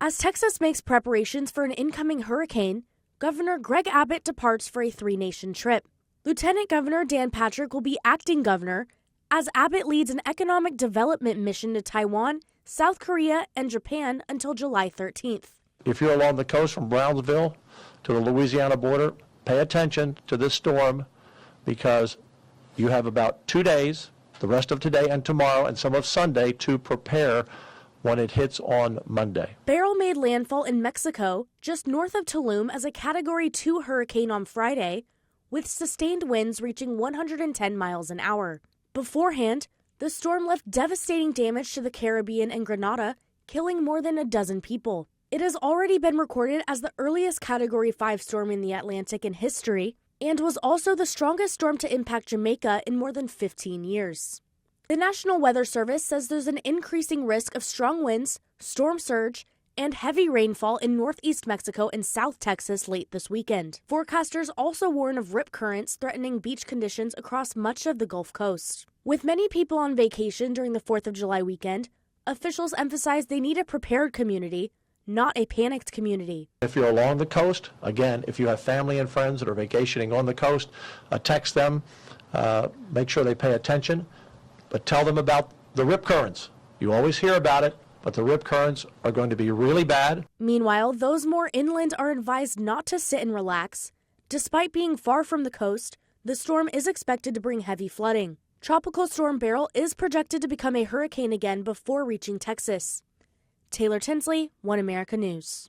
As Texas makes preparations for an incoming hurricane, Governor Greg Abbott departs for a three-nation trip. Lieutenant Governor Dan Patrick will be acting governor as Abbott leads an economic development mission to Taiwan, South Korea, and Japan until July 13th. If you're along the coast from Brownsville to the Louisiana border, pay attention to this storm because you have about 2 days, the rest of today and tomorrow and some of Sunday, to prepare when it hits on Monday. Beryl made landfall in Mexico, just north of Tulum, as a Category 2 hurricane on Friday, with sustained winds reaching 110 miles an hour. Beforehand, the storm left devastating damage to the Caribbean and Grenada, killing more than a dozen people. It has already been recorded as the earliest Category 5 storm in the Atlantic in history, and was also the strongest storm to impact Jamaica in more than 15 years. The National Weather Service says there's an increasing risk of strong winds, storm surge, and heavy rainfall in northeast Mexico and South Texas late this weekend. Forecasters also warn of rip currents threatening beach conditions across much of the Gulf Coast. With many people on vacation during the 4th of July weekend, officials emphasize they need a prepared community, not a panicked community. If you're along the coast, again, if you have family and friends that are vacationing on the coast, text them, make sure they pay attention, but tell them about the rip currents. You always hear about it, but the rip currents are going to be really bad. Meanwhile, those more inland are advised not to sit and relax. Despite being far from the coast, the storm is expected to bring heavy flooding. Tropical Storm Beryl is projected to become a hurricane again before reaching Texas. Taylor Tinsley, One America News.